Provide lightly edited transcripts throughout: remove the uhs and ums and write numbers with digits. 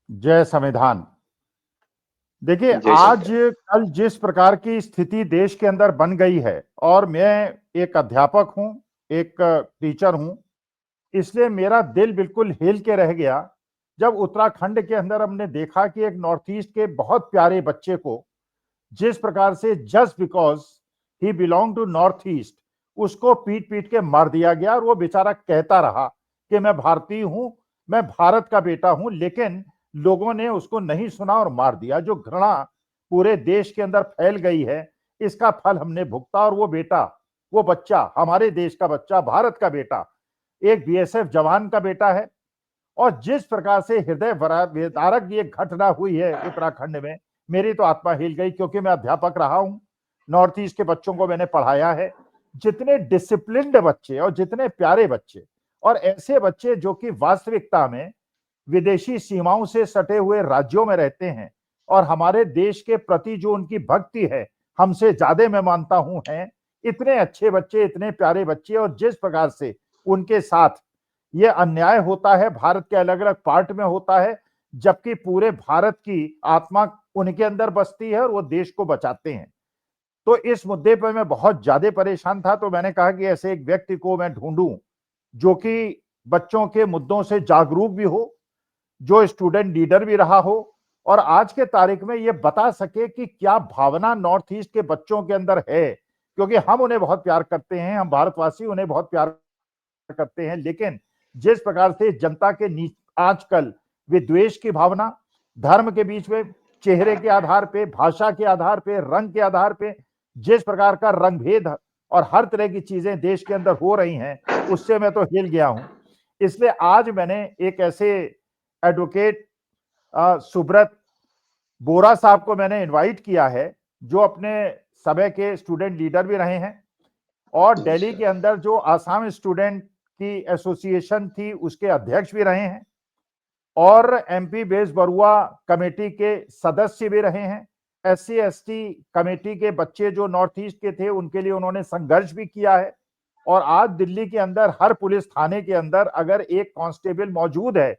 जय संविधान। देखिए, जय आज संविधान। कल जिस प्रकार की स्थिति देश के अंदर बन गई है, और मैं एक अध्यापक हूं, एक टीचर हूं, इसलिए मेरा दिल बिल्कुल हिल के रह गया जब उत्तराखंड के अंदर हमने देखा कि एक नॉर्थ ईस्ट के बहुत प्यारे बच्चे को जिस प्रकार से just because he belong to North East उसको पीट पीट के मार दिया गया, और वो बेचारा कहता रहा कि मैं भारतीय हूं, मैं भारत का बेटा हूं, लेकिन लोगों ने उसको नहीं सुना और मार दिया। जो घृणा पूरे देश के अंदर फैल गई है, इसका फल हमने भुगता। और वो बेटा, वो बच्चा हमारे देश का बच्चा, भारत का बेटा, एक बीएसएफ जवान का बेटा है। और जिस प्रकार से हृदय विदारक ये घटना हुई है उत्तराखंड में, मेरी तो आत्मा हिल गई, क्योंकि मैं अध्यापक रहा हूं, नॉर्थ ईस्ट के बच्चों को मैंने पढ़ाया है। जितने डिसिप्लिन्ड बच्चे और जितने प्यारे बच्चे, और ऐसे बच्चे जो कि वास्तविकता में विदेशी सीमाओं से सटे हुए राज्यों में रहते हैं, और हमारे देश के प्रति जो उनकी भक्ति है, हमसे ज्यादा मैं मानता हूं है। इतने अच्छे बच्चे, इतने प्यारे बच्चे, और जिस प्रकार से उनके साथ ये अन्याय होता है, भारत के अलग अलग पार्ट में होता है, जबकि पूरे भारत की आत्मा उनके अंदर बसती है और वो देश को बचाते हैं। तो इस मुद्दे पर मैं बहुत ज्यादा परेशान था, तो मैंने कहा कि ऐसे एक व्यक्ति को मैं ढूंढूं जो कि बच्चों के मुद्दों से जागरूक भी हो, जो स्टूडेंट लीडर भी रहा हो, और आज के तारीख में ये बता सके कि क्या भावना नॉर्थ ईस्ट के बच्चों के अंदर है। क्योंकि हम उन्हें बहुत प्यार करते हैं, हम भारतवासी उन्हें बहुत प्यार करते हैं, लेकिन जिस प्रकार से जनता के आजकल विद्वेष की भावना, धर्म के बीच में, चेहरे के आधार पे, भाषा के आधार पे, रंग के आधार पे जिस प्रकार का रंग भेद और हर तरह की चीजें देश के अंदर हो रही हैं, उससे मैं तो हिल गया हूं। इसलिए आज मैंने एक ऐसे एडवोकेट सुब्रत बोरा साहब को मैंने इनवाइट किया है, जो अपने समय के स्टूडेंट लीडर भी रहे हैं, और दिल्ली के अंदर जो आसाम स्टूडेंट की एसोसिएशन थी उसके अध्यक्ष भी रहे हैं, और एमपी बेस बरुआ कमेटी के सदस्य भी रहे हैं। एससी एसटी कमेटी के बच्चे जो नॉर्थ ईस्ट के थे, उनके लिए उन्होंने संघर्ष भी किया है। और आज दिल्ली के अंदर हर पुलिस थाने के अंदर अगर एक कांस्टेबल मौजूद है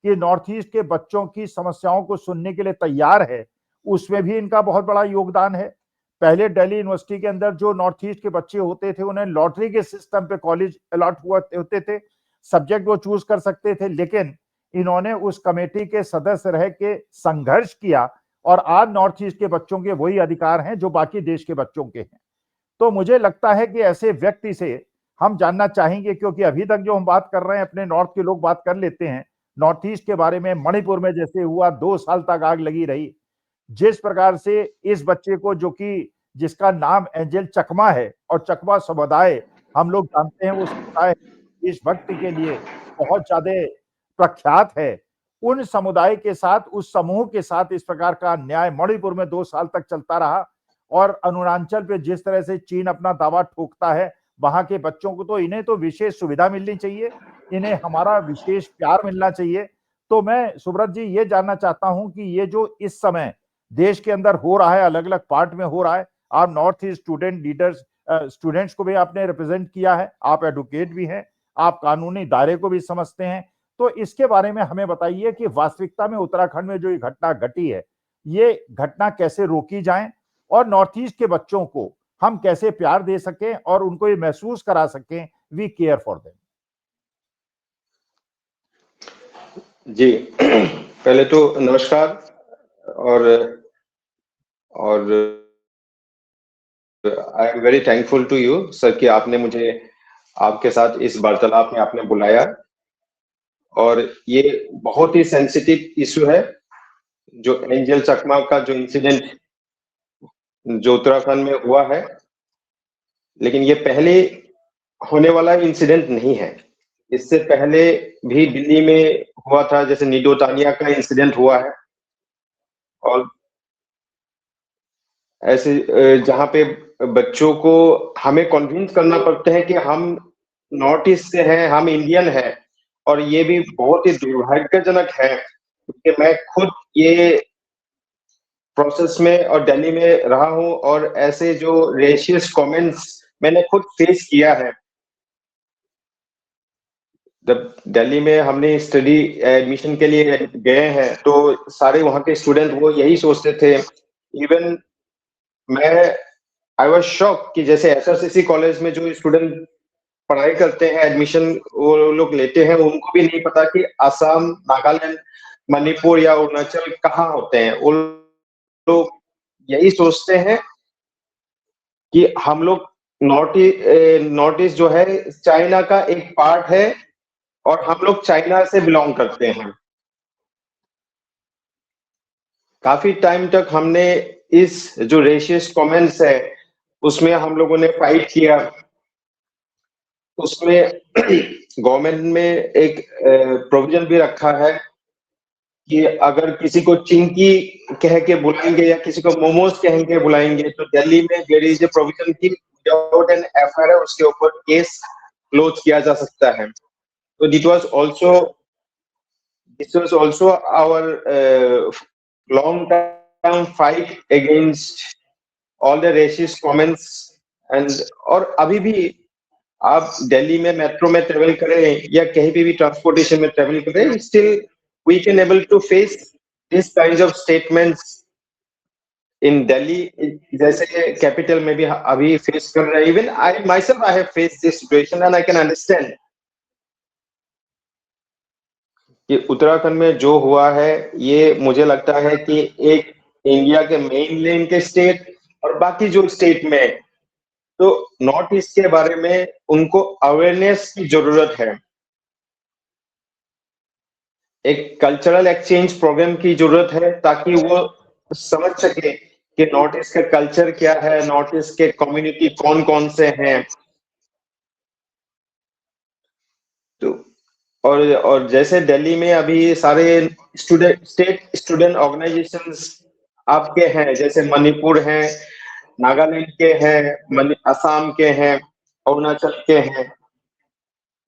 कि नॉर्थ ईस्ट के बच्चों की समस्याओं को सुनने के लिए तैयार है, उसमें भी इनका बहुत बड़ा योगदान है। पहले दिल्ली यूनिवर्सिटी के अंदर जो नॉर्थ ईस्ट के बच्चे होते थे, उन्हें लॉटरी के सिस्टम पे कॉलेज अलॉट होते थे, सब्जेक्ट वो चूज कर सकते थे, लेकिन इन्होंने उस कमेटी के सदस्य रह के संघर्ष किया, और आज नॉर्थ ईस्ट के बच्चों के वही अधिकार हैं जो बाकी देश के बच्चों के हैं। तो मुझे लगता है कि ऐसे व्यक्ति से हम जानना चाहेंगे, क्योंकि अभी तक जो हम बात कर रहे हैं, अपने नॉर्थ के लोग बात कर लेते हैं, नॉर्थ ईस्ट के बारे में मणिपुर में जैसे हुआ 2 साल तक आग लगी रही, जिस प्रकार से इस बच्चे को, जो कि जिसका नाम एंजल चकमा है, और चकमा समुदाय हम लोग जानते हैं, वो समुदाय देशभक्ति के लिए बहुत ज्यादा प्रख्यात है, उन समुदाय के साथ, उस समूह के साथ इस प्रकार का अन्याय मणिपुर में 2 साल तक चलता रहा। और अरुणाचल पे जिस तरह से चीन अपना दावा ठोकता है, वहां के बच्चों को तो, इन्हें तो विशेष सुविधा मिलनी चाहिए, इन्हें हमारा विशेष प्यार मिलना चाहिए। तो मैं सुब्रत जी ये जानना चाहता हूं कि ये जो इस समय देश के अंदर हो रहा है, अलग अलग पार्ट में हो रहा है, आप north east student leaders, students को भी आपने रिप्रेजेंट किया है, आप एडवोकेट भी हैं, आप कानूनी दायरे को भी समझते हैं, तो इसके बारे में हमें बताइए कि वास्तविकता में उत्तराखंड में जो ये घटना घटी है, ये घटना कैसे रोकी जाए, और नॉर्थ ईस्ट के बच्चों को हम कैसे प्यार दे सकें और उनको ये महसूस करा सकें वी केयर फॉर देम। जी पहले तो नमस्कार। और I am very thankful to you sir कि आपने मुझे आपके साथ इस वार्तालाप में आपने बुलाया। और ये बहुत ही सेंसिटिव इशू है, जो एंजल चकमा का जो इंसिडेंट जो उत्तराखंड में हुआ है, लेकिन ये पहले होने वाला इंसिडेंट नहीं है। इससे पहले भी दिल्ली में हुआ था, जैसे नीडो तानिया का इंसिडेंट हुआ है, और ऐसे जहाँ पे बच्चों को हमें कन्विंस करना पड़ता है कि हम नॉर्थ ईस्ट से हैं, हम इंडियन हैं। और ये भी बहुत ही दुर्भाग्यजनक है, क्योंकि मैं खुद ये प्रोसेस में और दिल्ली में रहा हूँ, और ऐसे जो रेशियस कमेंट्स मैंने खुद फेस किया है। जब दिल्ली में हमने स्टडी एडमिशन के लिए गए हैं तो सारे वहाँ के स्टूडेंट वो यही सोचते थे। इवन मैं आई वाज शॉक कि जैसे एसआरसीसी कॉलेज में जो स्टूडेंट पढ़ाई करते हैं, एडमिशन वो लोग लेते हैं, उनको भी नहीं पता कि असम, नागालैंड, मणिपुर या अरुणाचल कहाँ होते हैं। वो लोग यही सोचते हैं कि हम लोग नॉर्थ ईस्ट जो है चाइना का एक पार्ट है और हम लोग चाइना से बिलोंग करते हैं। काफी टाइम तक हमने इस जो रेशियस कमेंट्स है उसमें हम लोगों ने फाइट किया। उसमें गवर्नमेंट में एक प्रोविजन भी रखा है कि अगर किसी को चिंकी कह के बुलाएंगे या किसी को मोमोज कह के बुलाएंगे तो दिल्ली में देयर इज ए प्रोविजन की विदाउट एन एफआईआर उसके ऊपर केस क्लोज किया जा सकता है। तो this was also our long term fight against all the racist comments and और अभी भी आप दिल्ली में मेट्रो में ट्रेवल करें या कहीं पे भी ट्रांसपोर्टेशन में ट्रेवल करें, still we can able to face this kind of statements in Delhi, जैसे कैपिटल में भी अभी फेस कर रहे हैं। Even I myself I have face this situation and I can understand कि उत्तराखंड में जो हुआ है ये मुझे लगता है कि एक इंडिया के मेन लेन के स्टेट और बाकी जो स्टेट में तो नॉर्थ ईस्ट के बारे में उनको अवेयरनेस की जरूरत है। एक कल्चरल एक्सचेंज प्रोग्राम की जरूरत है ताकि वो समझ सके कि नॉर्थ ईस्ट का कल्चर क्या है, नॉर्थ ईस्ट के कम्युनिटी कौन कौन से हैं। तो और जैसे दिल्ली में अभी सारे स्टेट स्टूडेंट ऑर्गेनाइजेशंस आपके हैं, जैसे मणिपुर हैं, नागालैंड के हैं, असम के हैं, अरुणाचल के हैं।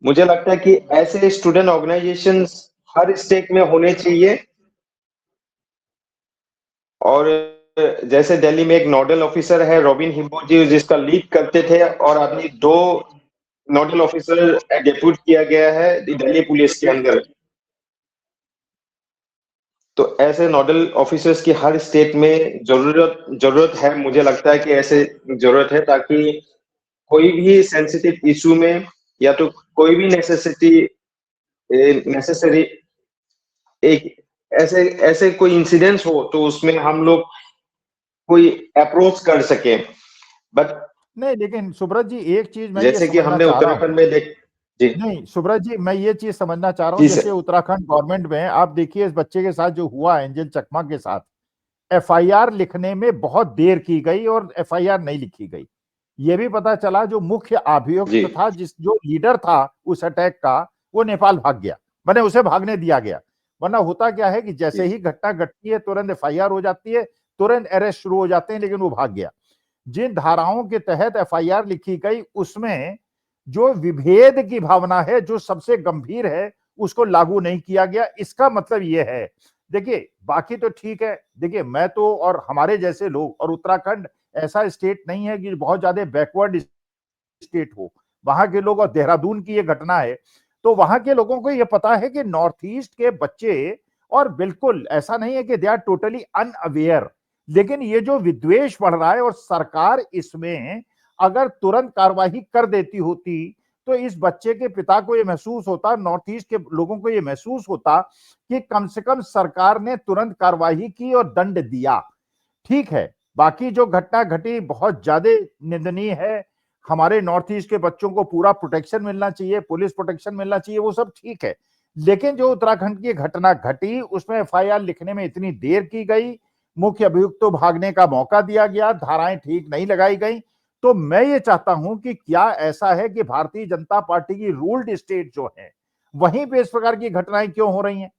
मुझे लगता है कि ऐसे स्टूडेंट ऑर्गेनाइजेशंस हर स्टेट में होने चाहिए। और जैसे दिल्ली में एक नोडल ऑफिसर है रॉबिन हिम्बो जी, जिसका लीड करते थे, और अभी 2 नोडल ऑफिसर डेप्यूट किया गया है दिल्ली पुलिस के अंदर। तो ऐसे नोडल ऑफिसर्स की हर स्टेट में जरूरत है। मुझे लगता है कि ऐसे जरूरत है ताकि कोई भी सेंसिटिव इशू में या तो कोई भी नेसेसरी एक ऐसे ऐसे कोई इंसिडेंस हो तो उसमें हम लोग कोई अप्रोच कर सके। बट नहीं, लेकिन सुब्रत जी एक चीज मैं ये जैसे कि समझना हमने चाह रहा हूँ। उत्तराखंड में देख जी नहीं सुब्रत जी, मैं ये चीज समझना चाह रहा हूँ, जी जैसे सर उत्तराखंड गवर्नमेंट में आप देखिए इस बच्चे के साथ जो हुआ एंजल चकमा के साथ, एफआईआर लिखने में बहुत देर की गई और एफआईआर नहीं लिखी गई। ये भी पता चला जो मुख्य जी अभियुक्त था, जो लीडर था उस अटैक का, वो नेपाल भाग गया, मैंने उसे भागने दिया गया। वरना होता क्या है कि जैसे जी ही घटना घटती है तुरंत एफआईआर हो जाती है, तुरंत अरेस्ट शुरू हो जाते हैं, लेकिन वो भाग गया। जिन धाराओं के तहत एफआईआर लिखी गई उसमें जो विभेद की भावना है, जो सबसे गंभीर है, उसको लागू नहीं किया गया। इसका मतलब यह है, देखिए बाकी तो ठीक है, देखिए मैं तो और हमारे जैसे लोग, और उत्तराखंड ऐसा स्टेट नहीं है कि बहुत ज्यादा बैकवर्ड स्टेट हो, वहां के लोग, और देहरादून की ये घटना है तो वहां के लोगों को ये पता है कि नॉर्थ ईस्ट के बच्चे, और बिल्कुल ऐसा नहीं है कि दे आर टोटली अनअवेयर, लेकिन ये जो विद्वेष बढ़ रहा है और सरकार इसमें अगर तुरंत कार्रवाई कर देती होती तो इस बच्चे के पिता को ये महसूस होता, नॉर्थ ईस्ट के लोगों को ये महसूस होता कि कम से कम सरकार ने तुरंत कार्रवाई की और दंड दिया। ठीक है, बाकी जो घटना घटी बहुत ज्यादा निंदनीय है, हमारे नॉर्थ ईस्ट के बच्चों को पूरा प्रोटेक्शन मिलना चाहिए, पुलिस प्रोटेक्शन मिलना चाहिए, वो सब ठीक है। लेकिन जो उत्तराखंड की घटना घटी उसमें एफआईआर लिखने में इतनी देर की गई, मुख्य अभियुक्त को भागने का मौका दिया गया, धाराएं ठीक नहीं लगाई गई। तो मैं ये चाहता हूं कि क्या ऐसा है कि भारतीय जनता पार्टी की रूल्ड स्टेट जो है वहीं पे इस प्रकार की घटनाएं क्यों हो रही हैं?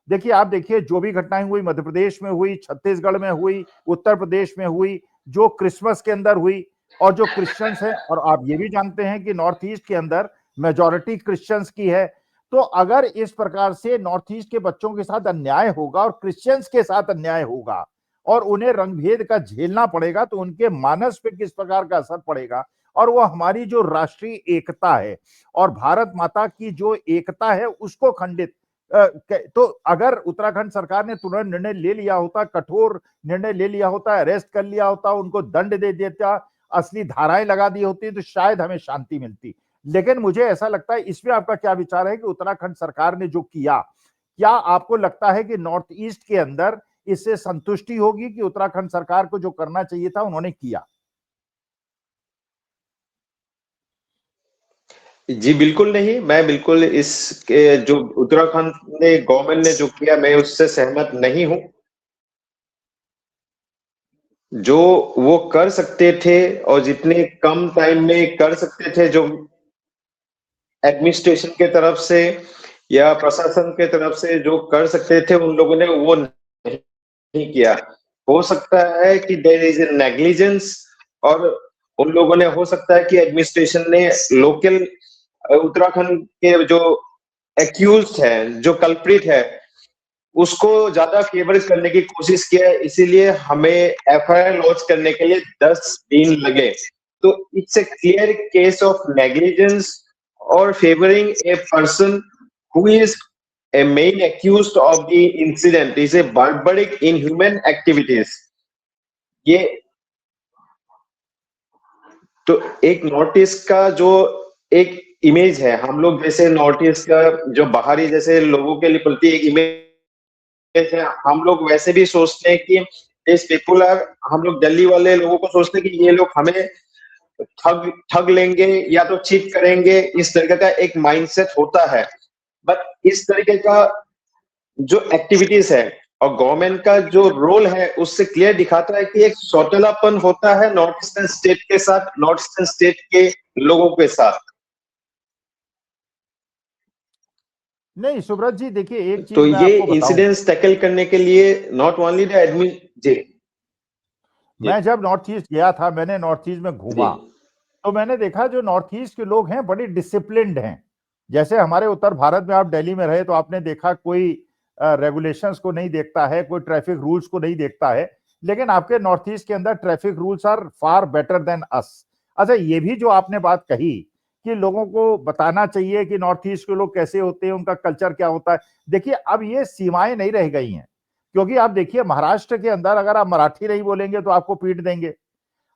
देखिए आप देखिए जो भी घटनाएं हुई, मध्य प्रदेश में हुई, छत्तीसगढ़ में हुई, उत्तर प्रदेश में हुई, जो क्रिसमस के अंदर हुई, और जो क्रिश्चियंस हैं, और आप ये भी जानते हैं कि नॉर्थ ईस्ट के अंदर मेजॉरिटी क्रिश्चियंस की है। तो अगर इस प्रकार से नॉर्थ ईस्ट के बच्चों के साथ अन्याय होगा और क्रिश्चियंस के साथ अन्याय होगा और उन्हें रंगभेद का झेलना पड़ेगा तो उनके मानस पे किस प्रकार का असर पड़ेगा, और वो हमारी जो राष्ट्रीय एकता है और भारत माता की जो एकता है उसको खंडित तो अगर उत्तराखंड सरकार ने तुरंत निर्णय ले लिया होता, कठोर निर्णय ले लिया होता, अरेस्ट कर लिया होता, उनको दंड दे देता, असली धाराएं लगा दी होती, तो शायद हमें शांति मिलती। लेकिन मुझे ऐसा लगता है, इसमें आपका क्या विचार है कि उत्तराखंड सरकार ने जो किया, क्या आपको लगता है कि नॉर्थ ईस्ट के अंदर इससे संतुष्टि होगी कि उत्तराखंड सरकार को जो करना चाहिए था उन्होंने किया? जी बिल्कुल नहीं, मैं बिल्कुल इस जो उत्तराखंड ने गवर्नमेंट ने जो किया, मैं उससे सहमत नहीं हूं। जो वो कर सकते थे और जितने कम टाइम में कर सकते थे, जो एडमिनिस्ट्रेशन के तरफ से या प्रशासन के तरफ से जो कर सकते थे, उन लोगों ने वो नहीं किया। हो सकता है कि देयर इज ए नेग्लिजेंस, और उन लोगों ने, हो सकता है कि एडमिनिस्ट्रेशन ने लोकल उत्तराखंड के जो एक्यूज्ड है, जो कल्प्रिट है, उसको ज्यादा फेवर करने की कोशिश किया, इसीलिए हमें एफआईआर लॉन्च करने के लिए 10 दिन लगे। तो it's a clear case of negligence और favouring a person who is a main accused of the incident is a barbaric inhuman activities। ये तो एक नॉर्थ ईस्ट का जो एक इमेज है, हम लोग जैसे नॉर्थ ईस्ट का जो बाहरी जैसे लोगों के लिए प्रति एक इमेज है, हम लोग वैसे भी सोचते हैं कि दिस पीपल आर, हम लोग दिल्ली वाले लोगों को सोचते हैं कि ये लोग हमें ठग ठग लेंगे या तो चीट करेंगे, इस तरह का एक माइंडसेट होता है। बट इस तरीके का जो एक्टिविटीज है और गवर्नमेंट का जो रोल है, उससे क्लियर दिखाता है कि एक सौतेलापन होता है नॉर्थ ईस्टर्न स्टेट के साथ, नॉर्थ ईस्टर्न स्टेट के लोगों के साथ। नहीं सुब्रत जी, देखिए एक तो चीज मैं ये आपको बताऊं, इंसिडेंट्स टैकल करने के लिए नॉट ओनली द एडमिन जी जी मैं जब नॉर्थ ईस्ट गया था, मैंने नॉर्थ ईस्ट में जी घूमा, तो मैंने देखा जो नॉर्थ ईस्ट के लोग हैं बड़े डिसिप्लिन्ड हैं। जैसे हमारे उत्तर भारत में आप दिल्ली में रहे तो आपने देखा कोई रेगुलेशंस को नहीं देखता है, कोई ट्रैफिक रूल्स को नहीं देखता है, लेकिन आपके नॉर्थ ईस्ट के अंदर traffic rules are far better than us. अच्छा, ये भी जो आपने बात कही कि लोगों को बताना चाहिए कि नॉर्थ ईस्ट के लोग कैसे होते हैं, उनका कल्चर क्या होता है, देखिए अब ये सीमाएं नहीं रह गई हैं। क्योंकि आप देखिए महाराष्ट्र के अंदर अगर आप मराठी नहीं बोलेंगे तो आपको पीट देंगे।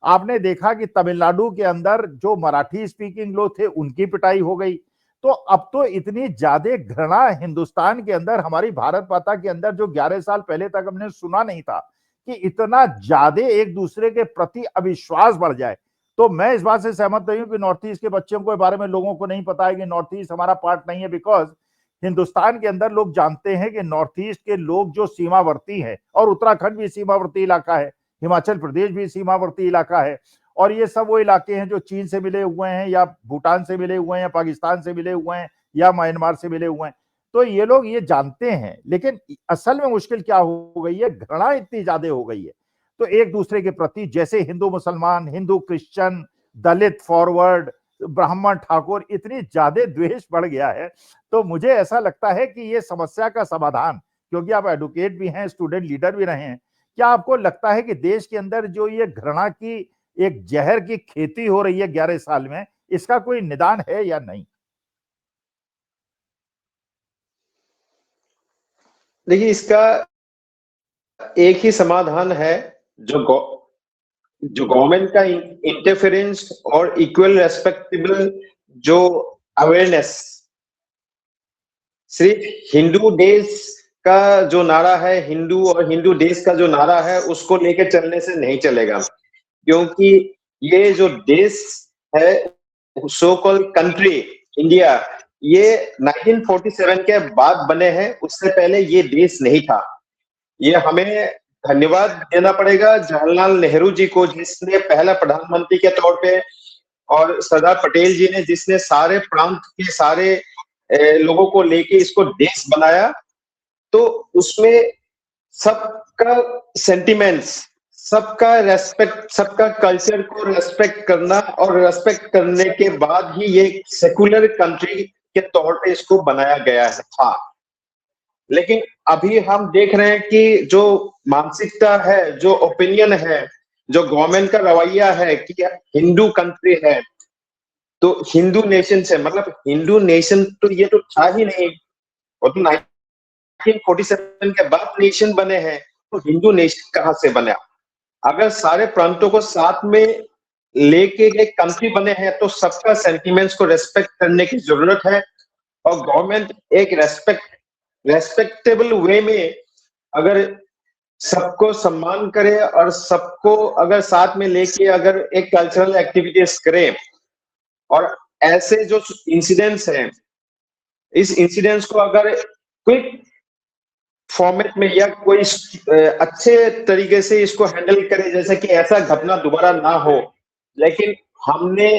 आपने देखा कि तमिलनाडु के अंदर जो मराठी स्पीकिंग लोग थे उनकी पिटाई हो गई। तो अब तो इतनी ज्यादा घृणा हिंदुस्तान के अंदर, हमारी भारत माता के अंदर, जो 11 साल पहले तक हमने सुना नहीं था कि इतना ज्यादा एक दूसरे के प्रति अविश्वास बढ़ जाए। तो मैं इस बात से सहमत नहीं हूं कि नॉर्थ ईस्ट के बच्चों के बारे में लोगों को नहीं पता है कि नॉर्थ ईस्ट हमारा पार्ट नहीं है, बिकॉज हिंदुस्तान के अंदर लोग जानते हैं कि नॉर्थ ईस्ट के लोग जो सीमावर्ती हैं, और उत्तराखंड भी सीमावर्ती इलाका है, हिमाचल प्रदेश भी सीमावर्ती इलाका है, और ये सब वो इलाके हैं जो चीन से मिले हुए हैं या भूटान से मिले हुए हैं या पाकिस्तान से मिले हुए हैं या म्यांमार से मिले हुए हैं। तो ये लोग ये जानते हैं, लेकिन असल में मुश्किल क्या हो गई है, घृणा इतनी ज्यादा हो गई है। तो एक दूसरे के प्रति, जैसे हिंदू मुसलमान, हिंदू क्रिश्चियन, दलित फॉरवर्ड, ब्राह्मण ठाकुर, इतनी ज्यादा द्वेष बढ़ गया है। तो मुझे ऐसा लगता है कि ये समस्या का समाधान, क्योंकि आप एडवोकेट भी हैं, स्टूडेंट लीडर भी रहे हैं, क्या आपको लगता है कि देश के अंदर जो ये घृणा की एक जहर की खेती हो रही है 11 साल में, इसका कोई निदान है या नहीं? देखिए, इसका एक ही समाधान है, जो जो गवर्नमेंट का इंटरफेरेंस और इक्वल रेस्पेक्टेबल जो अवेयरनेस। सिर्फ हिंदू देश का जो नारा है, हिंदू और हिंदू देश का जो नारा है, उसको लेकर चलने से नहीं चलेगा। क्योंकि ये जो देश है, सो कॉल्ड कंट्री इंडिया, ये 1947 के बाद बने हैं, उससे पहले ये देश नहीं था। ये हमें धन्यवाद देना पड़ेगा जवाहरलाल नेहरू जी को, जिसने पहला प्रधानमंत्री के तौर पे, और सरदार पटेल जी ने, जिसने सारे प्रांत के सारे लोगों को लेके इसको देश बनाया। तो उसमें सबका सेंटिमेंट्स, सबका रेस्पेक्ट, सबका कल्चर को रेस्पेक्ट करना, और रेस्पेक्ट करने के बाद ही ये सेकुलर कंट्री के तौर पे इसको बनाया गया था। लेकिन अभी हम देख रहे हैं कि जो मानसिकता है, जो ओपिनियन है, जो गवर्नमेंट का रवैया है कि हिंदू कंट्री है, तो हिंदू नेशन से मतलब हिंदू नेशन तो ये तो था ही नहीं, वो तो 1947 के बाद नेशन बने हैं, तो हिंदू नेशन कहां से बना? अगर सारे प्रांतों को साथ में लेके एक कंट्री बने हैं तो सबका सेंटिमेंट्स को रेस्पेक्ट करने की जरूरत है, और गवर्नमेंट एक रेस्पेक्टेबल वे में अगर सबको सम्मान करे और सबको अगर साथ में लेके अगर एक कल्चरल एक्टिविटीज करे, और ऐसे जो इंसिडेंट्स हैं, इस इंसिडेंट्स को अगर क्विक फॉर्मेट में या कोई अच्छे तरीके से इसको हैंडल करे, जैसे कि ऐसा घटना दोबारा ना हो। लेकिन हमने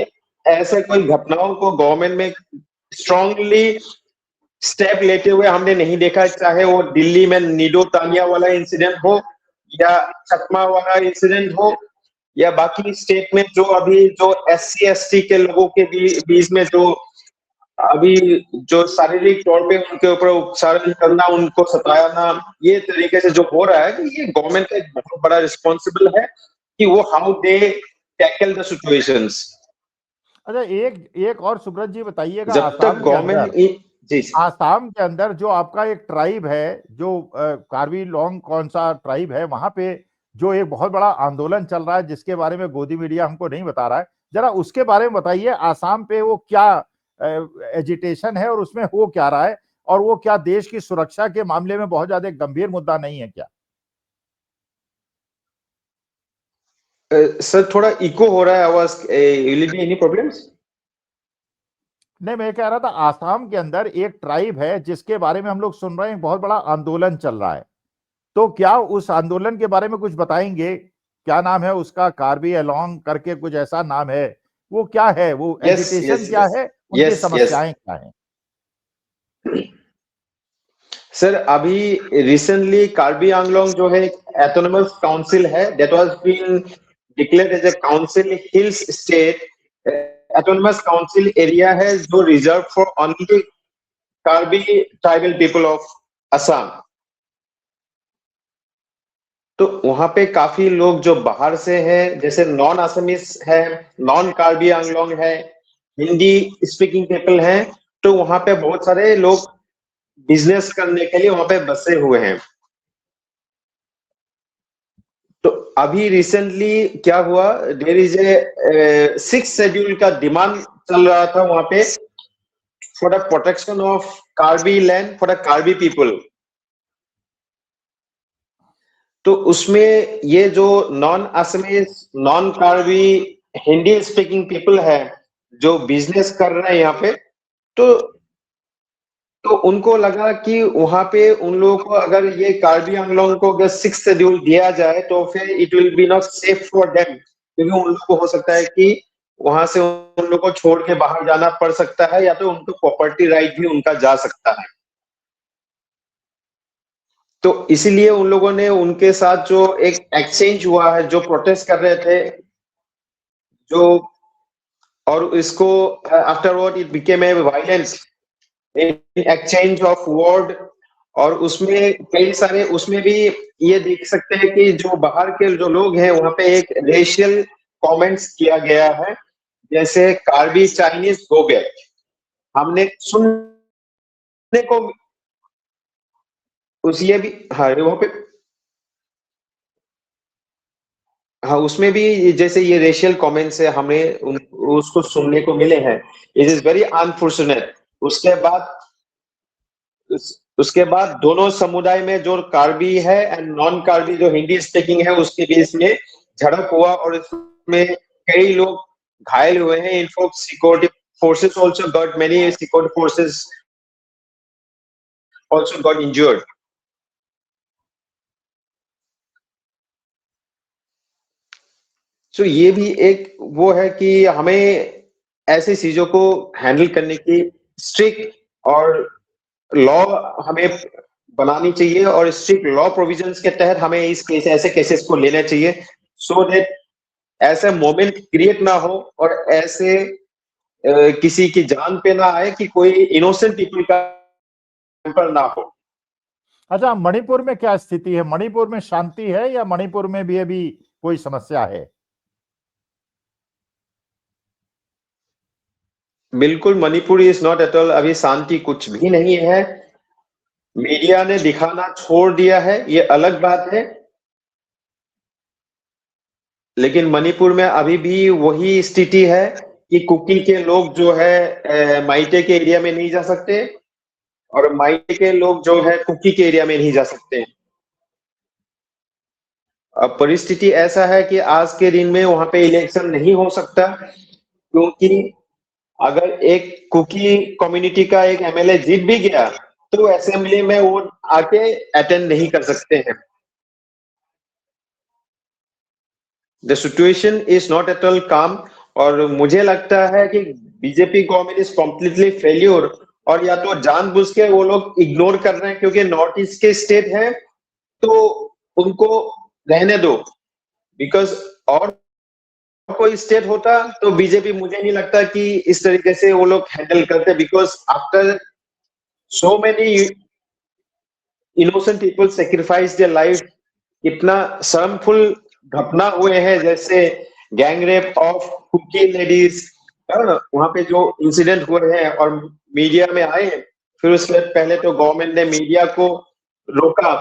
ऐसे कोई घटनाओं को गवर्नमेंट में स्ट्रांगली स्टेप लेते हुए हमने नहीं देखा, चाहे वो दिल्ली में नीडो तानिया वाला इंसिडेंट हो या चकमा वाला इंसिडेंट हो, या बाकी स्टेट में जो अभी जो SC ST के लोगों के बीच में जो अभी जो शारीरिक तौर पे उनके ऊपर उपचारण करना, उनको सताना, ये तरीके से जो हो रहा है, कि ये गवर्नमेंट का एक बहुत बड़ा रिस्पॉन्सिबल है कि वो how they tackle the situations. अच्छा, एक और सुब्रत जी बताइएगा, जब तक गवर्नमेंट जी आसाम के अंदर जो आपका एक ट्राइब है, जो कार्बी लॉन्ग कौन सा ट्राइब है, वहां पे जो एक बहुत बड़ा आंदोलन चल रहा है जिसके बारे में गोदी मीडिया हमको नहीं बता रहा है, जरा उसके बारे में बताइए। आसाम पे वो क्या एजिटेशन है और उसमें हो क्या रहा है, और वो क्या देश की सुरक्षा के मामले में बहुत ज्यादा गंभीर मुद्दा नहीं है क्या? सर थोड़ा इको हो रहा है आवाज, विल बी एनी प्रॉब्लम्स? नहीं, मैं कह रहा था आसाम के अंदर एक ट्राइब है जिसके बारे में हम लोग सुन रहे हैं, बहुत बड़ा आंदोलन चल रहा है, तो क्या उस आंदोलन के बारे में कुछ बताएंगे? क्या नाम है उसका? कार्बी एलोंग करके कुछ ऐसा नाम है, वो क्या है? वो यस एजिटेशन यस क्या यस है? उनकी यस यस समस्याएं क्या हैं? सर अभी रिसेंटली कार्बी आंगलोंग जो है एटोनमस काउंसिल है, that was been declared as a council hills state. Autonomous council area है जो reserve for only Karbi tribal people of Assam. तो वहां पे काफी लोग जो बाहर से हैं, जैसे नॉन असमीज है, नॉन कार्बी आंगलोंग है, हिंदी स्पीकिंग पीपल हैं, तो वहां पे बहुत सारे लोग बिजनेस करने के लिए वहां पे बसे हुए हैं। तो अभी रिसेंटली क्या हुआ, देयर इज ए 6 शेड्यूल का डिमांड चल रहा था वहां पे for the protection of Karbi land for the Karbi people. तो उसमें ये जो non Assamese, non Karbi, Hindi speaking people है जो बिजनेस कर रहे हैं यहाँ पे, तो उनको लगा कि वहां पे उन लोगों को अगर ये कार्बी आंगलोंग को अगर 6 शेड्यूल दिया जाए तो फिर it will be not safe for them, क्योंकि उन लोगों को हो सकता है कि वहां से उन लोगों को छोड़ के बाहर जाना पड़ सकता है, या तो उनको प्रॉपर्टी राइट भी उनका जा सकता है। तो इसीलिए उन लोगों ने उनके साथ जो एक एक्सचेंज हुआ है, जो प्रोटेस्ट कर रहे थे, जो और इसको afterward it became a violent exchange of word. और उसमें कई सारे, उसमें भी ये देख सकते हैं कि जो बाहर के जो लोग हैं वहां पे एक रेशियल कमेंट्स किया गया है, जैसे कार्बी चाइनीज गो बैक, हमने सुनने को उस ये भी, हाँ वहां पे, हाँ उसमें भी जैसे ये रेशियल कमेंट्स है हमें उसको सुनने को मिले हैं। It is very unfortunate. उसके बाद उसके बाद दोनों समुदाय में जो कार्बी है एंड नॉन कार्बी जो हिंदी स्पीकिंग है उसके बीच में झड़प हुआ, और इसमें कई लोग घायल हुए हैं। Info security forces also got, many security forces also got injured. So ये भी एक वो है कि हमें ऐसी चीजों को हैंडल करने की स्ट्रिक्ट और लॉ हमें बनानी चाहिए, और स्ट्रिक्ट लॉ प्रोविजंस के तहत हमें इस केस ऐसे केसेस को लेना चाहिए, सो दैट ऐसा मोमेंट क्रिएट ना हो और ऐसे किसी की जान पे ना आए कि कोई इनोसेंट पीपल का ना हो। अच्छा, मणिपुर में क्या स्थिति है? मणिपुर में शांति है या मणिपुर में भी अभी कोई समस्या है? बिल्कुल, Manipur is not at all, अभी शांति कुछ भी नहीं है। मीडिया ने दिखाना छोड़ दिया है, ये अलग बात है। लेकिन मणिपुर में अभी भी वही स्थिति है कि कुकी के लोग जो है माइटे के एरिया में नहीं जा सकते, और माइटे के लोग जो है कुकी के एरिया में नहीं जा सकते। अब परिस्थिति ऐसा है कि आज के दिन में वहां पे इलेक्शन नहीं हो सकता, क्योंकि अगर एक कुकी कम्युनिटी का एक एमएलए जीत भी गया तो असेंबली में वो आके अटेंड नहीं कर सकते हैं। The situation is not at all काम, और मुझे लगता है कि BJP government is completely failure, और या तो जानबूझ के वो लोग इग्नोर कर रहे हैं, क्योंकि नॉर्थ ईस्ट के स्टेट है तो उनको रहने दो, बिकॉज और कोई स्टेट होता तो बीजेपी मुझे नहीं लगता कि इस तरीके से वो लोग हैंडल करते, because after so many innocent people sacrifice their life, कितना शर्मफुल घटना हुए हैं, जैसे gang rape of Kuki ladies, वहां पे जो इंसिडेंट हुए हैं और मीडिया में आए हैं। फिर उसके पहले तो गवर्नमेंट ने मीडिया को रोका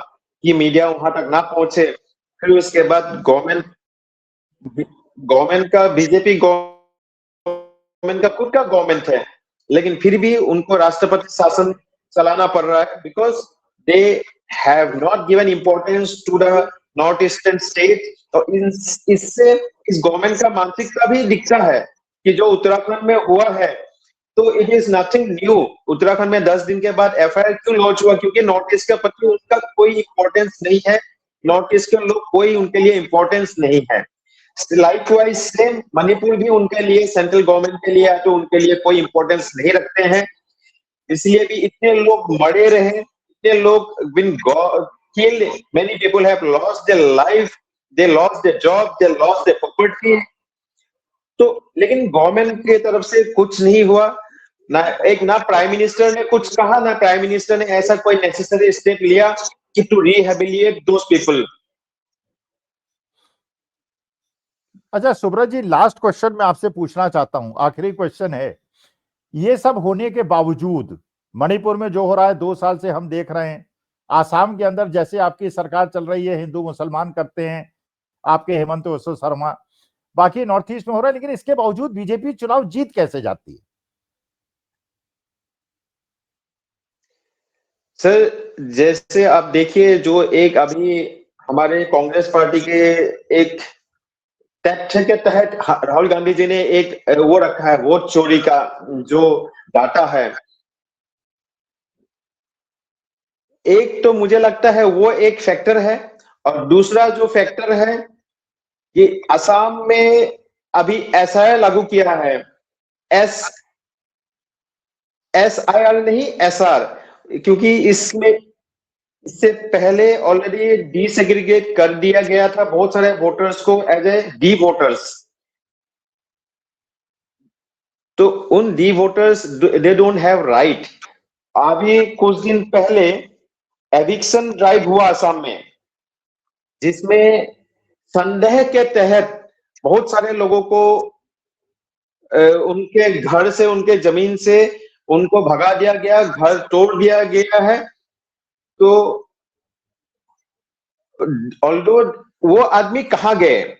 कि मीडिया वहां तक ना पहुंचे। फिर उसके बाद गवर्नमेंट गवर्नमेंट का बीजेपी गवर्नमेंट का खुद का गवर्नमेंट है, लेकिन फिर भी उनको राष्ट्रपति शासन चलाना पड़ रहा है, because they have not given importance to the North Eastern state. तो इससे इस गवर्नमेंट का मानसिकता भी दिखता है कि जो उत्तराखंड में हुआ है तो it is nothing new. Uttarakhand में 10 दिन के बाद एफआईआर क्यों लॉन्च हुआ? क्योंकि नॉर्थ ईस्ट के प्रति उनका कोई इंपॉर्टेंस नहीं है, नॉर्थ ईस्ट के लोग कोई उनके लिए इंपॉर्टेंस नहीं है। लाइकवाइज सेम मणिपुर भी उनके लिए, सेंट्रल गवर्नमेंट के लिए तो उनके लिए कोई इंपॉर्टेंस नहीं रखते हैं, इसलिए भी इतने लोग मरे रहे, इतने लोग बिन killed, many people have lost their life, they lost their job, they lost their property। तो लेकिन गवर्नमेंट की तरफ से कुछ नहीं हुआ, ना प्राइम मिनिस्टर ने कुछ कहा, ना प्राइम मिनिस्टर ने ऐसा कोई नेसेसरी स्टेप लिया कि टू रिहेबिलिटेट दोस पीपल। अच्छा सुब्रत जी, लास्ट क्वेश्चन मैं आपसे पूछना चाहता हूं, आखिरी क्वेश्चन है। ये सब होने के बावजूद मणिपुर में जो हो रहा है 2 साल से हम देख रहे हैं, आसाम के अंदर जैसे आपकी सरकार चल रही है, हिंदू मुसलमान करते हैं आपके हेमंत बिस्वा शर्मा, बाकी नॉर्थ ईस्ट में हो रहा है, लेकिन इसके बावजूद बीजेपी चुनाव जीत कैसे जाती है? सर जैसे आप देखिए, जो एक अभी हमारे कांग्रेस पार्टी के एक तथ्य के तहत राहुल गांधी जी ने एक वो रखा है, वोट चोरी का जो डाटा है, एक तो मुझे लगता है वो एक फैक्टर है, और दूसरा जो फैक्टर है कि असम में अभी एसआईआर लागू किया है, एसआईआर नहीं एसआर, क्योंकि इसमें इससे पहले ऑलरेडी डिसेग्रीगेट कर दिया गया था बहुत सारे वोटर्स को एज ए डी वोटर्स। तो उन D voters they don't have right. अभी कुछ दिन पहले एविक्शन ड्राइव हुआ असम में, जिसमें संदेह के तहत बहुत सारे लोगों को उनके घर से, उनके जमीन से उनको भगा दिया गया, घर तोड़ दिया गया है। तो ऑल्दो वो आदमी कहाँ गए,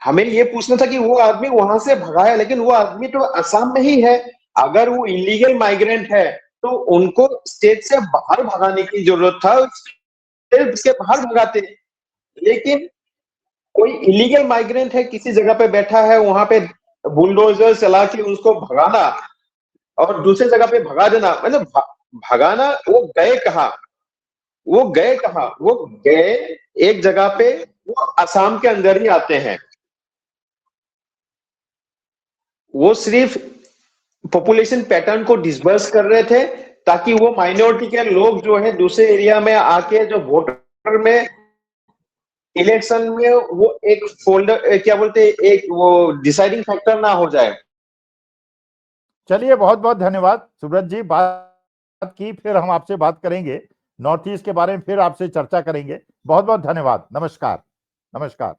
हमें ये पूछना था कि वो आदमी वहां से भगाया, लेकिन वो आदमी तो असम में ही है। अगर वो इलीगल माइग्रेंट है तो उनको स्टेट से बाहर भगाने की जरूरत था, स्टेट से बाहर भगाते। लेकिन कोई इलीगल माइग्रेंट है, किसी जगह पे बैठा है, वहां पे बुलडोजर चला के उसको भगाना और दूसरी जगह पे भगा देना, मतलब भगाना, वो गए कहाँ? वो गए कहाँ? वो गए एक जगह पे, वो असम के अंदर ही आते हैं। वो सिर्फ पॉपुलेशन पैटर्न को डिस्पर्स कर रहे थे, ताकि वो माइनॉरिटी के लोग जो है दूसरे एरिया में आके जो वोटर में इलेक्शन में वो एक फोल्डर क्या बोलते हैं, एक वो डिसाइडिंग फैक्टर ना हो जाए। चलिए, बहुत बहुत धन्यवाद सुब्रत जी, बात की, फिर हम आपसे बात करेंगे। नॉर्थ ईस्ट के बारे में फिर आपसे चर्चा करेंगे। बहुत बहुत धन्यवाद। नमस्कार। नमस्कार।